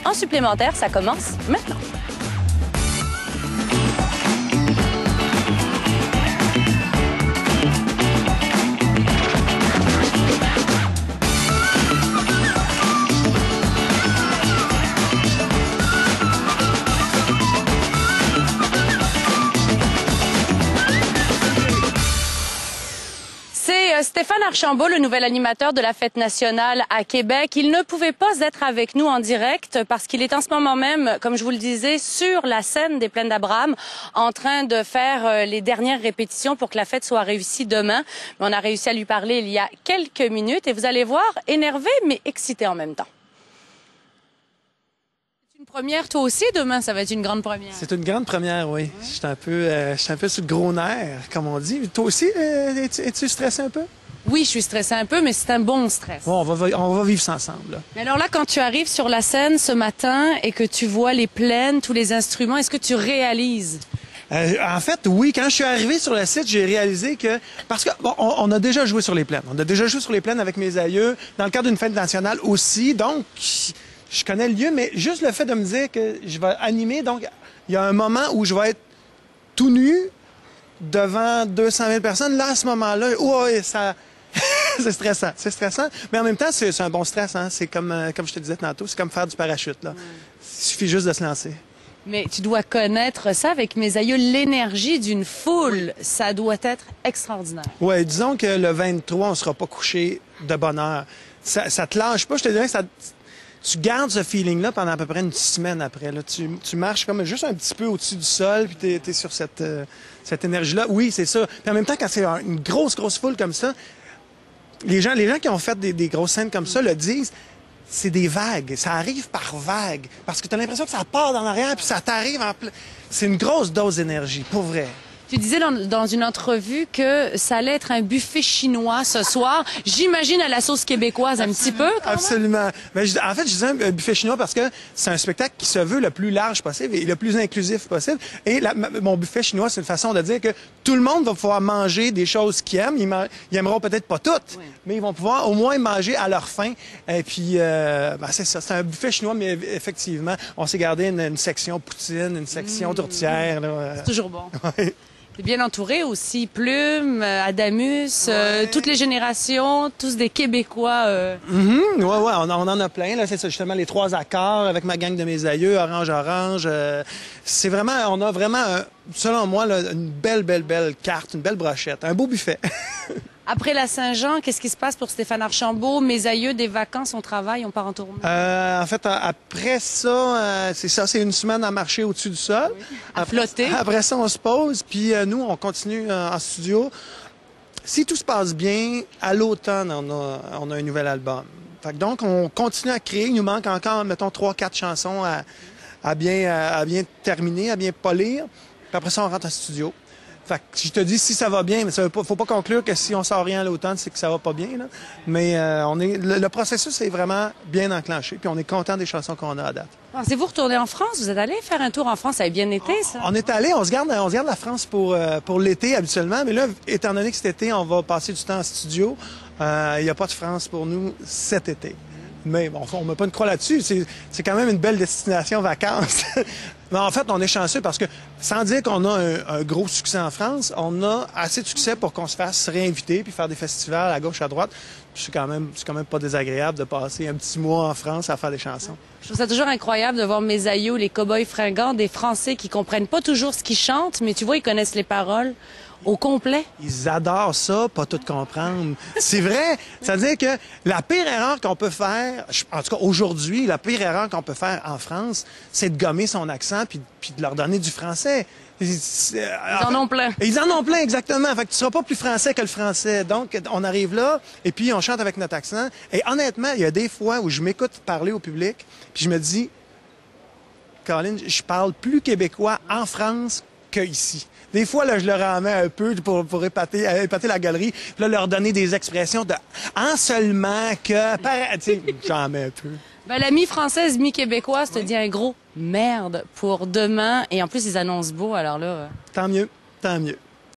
en supplémentaire. Ça commence maintenant. Stéphane Archambault, le nouvel animateur de la Fête nationale à Québec. Il ne pouvait pas être avec nous en direct parce qu'il est en ce moment même, comme je vous le disais, sur la scène des Plaines d'Abraham en train de faire les dernières répétitions pour que la fête soit réussie demain. Mais on a réussi à lui parler il y a quelques minutes et vous allez voir, énervé mais excité en même temps. C'est une première, toi aussi, demain, ça va être une grande première. C'est une grande première, oui. Je suis un peu sur le gros nerf, comme on dit. Toi aussi, es-tu stressé un peu? Oui, je suis stressée un peu, mais c'est un bon stress. Bon, on va vivre ça ensemble. Là. Mais alors là, quand tu arrives sur la scène ce matin et que tu vois les plaines, tous les instruments, est-ce que tu réalises? En fait, oui, quand je suis arrivé sur le site, j'ai réalisé que... Parce que bon, on a déjà joué sur les plaines. On a déjà joué sur les plaines avec mes aïeux, dans le cadre d'une fête nationale aussi. Donc, je connais le lieu, mais juste le fait de me dire que je vais animer, donc il y a un moment où je vais être tout nu devant 200 000 personnes. Là, à ce moment-là, ça... c'est stressant, mais en même temps, c'est un bon stress. Hein? C'est comme je te disais tantôt, c'est comme faire du parachute. Là. Il suffit juste de se lancer. Mais tu dois connaître ça avec mes aïeux, l'énergie d'une foule, ça doit être extraordinaire. Oui, disons que le 23, on ne sera pas couché de bonne heure. Ça te lâche pas, je te dirais que tu gardes ce feeling-là pendant à peu près une semaine après. Là. Tu marches comme juste un petit peu au-dessus du sol, puis tu es sur cette énergie-là. Oui, c'est ça. Puis en même temps, quand c'est une grosse foule comme ça, les gens qui ont fait des grosses scènes comme ça le disent, c'est des vagues. Ça arrive par vagues. Parce que tu as l'impression que ça part dans l'arrière, puis ça t'arrive en plein. C'est une grosse dose d'énergie, pour vrai. Tu disais dans une entrevue que ça allait être un buffet chinois ce soir. J'imagine à la sauce québécoise un petit peu, quand même. Absolument. Mais en fait, je disais un buffet chinois parce que c'est un spectacle qui se veut le plus large possible et le plus inclusif possible. Et mon buffet chinois, c'est une façon de dire que tout le monde va pouvoir manger des choses qu'ils aiment. Ils aimeront peut-être pas toutes, mais ils vont pouvoir au moins manger à leur faim. Et puis, c'est ça. C'est un buffet chinois, mais effectivement, on s'est gardé une section poutine, une section tourtière. C'est toujours bon. Ouais. T'es bien entouré aussi, Plume, Adamus, toutes les générations, tous des Québécois. Ouais, on en a plein. Là, c'est ça, justement les 3 accords avec ma gang de mes aïeux, Orange. C'est vraiment, on a vraiment, selon moi, là, une belle carte, une belle brochette, un beau buffet. Après la Saint-Jean, qu'est-ce qui se passe pour Stéphane Archambault? Mes aïeux, des vacances, on travaille, on part en tournée? En fait, après ça, c'est une semaine à marcher au-dessus du sol. Oui. À flotter. Après ça, on se pose, puis nous, on continue en studio. Si tout se passe bien, à l'automne, on a un nouvel album. Fait que donc, on continue à créer. Il nous manque encore, mettons, 3-4 chansons à bien terminer, à bien polir. Puis après ça, on rentre en studio. Fait que je te dis si ça va bien, mais ça faut pas conclure que si on sort rien à l'automne, c'est que ça va pas bien. Là. Mais le processus est vraiment bien enclenché, puis on est content des chansons qu'on a à date. Pensez-vous retourner en France? Vous êtes allé faire un tour en France? Ça a bien été, ça? On est allé, on se garde la France pour l'été habituellement, mais là, étant donné que cet été, on va passer du temps en studio, il n'y a pas de France pour nous cet été. Mais bon, on ne met pas une croix là-dessus. C'est quand même une belle destination vacances. Mais en fait, on est chanceux parce que, sans dire qu'on a un gros succès en France, on a assez de succès pour qu'on se fasse réinviter puis faire des festivals à gauche, à droite. C'est quand même pas désagréable de passer un petit mois en France à faire des chansons. Je trouve ça toujours incroyable de voir mes aïeux, les cow-boys fringants, des Français qui comprennent pas toujours ce qu'ils chantent, mais tu vois, ils connaissent les paroles au complet. Ils adorent ça, pas tout comprendre. C'est vrai. C'est-à-dire que la pire erreur qu'on peut faire, en tout cas aujourd'hui, la pire erreur qu'on peut faire en France, c'est de gommer son accent puis de leur donner du français. Ils en ont plein. Ils en ont plein, exactement. Fait que tu seras pas plus français que le français. Donc, on arrive là, et puis on chante avec notre accent. Et honnêtement, il y a des fois où je m'écoute parler au public, puis je me dis, Colin, je parle plus québécois en France qu'ici. Des fois, là, je leur en mets un peu pour épater la galerie, puis là, leur donner des expressions de « en seulement que... » Tu sais, j'en mets un peu. Ben, la mi-française, mi-québécoise te dit un gros merde pour demain. Et en plus, ils annoncent beau, alors là... Tant mieux, tant mieux.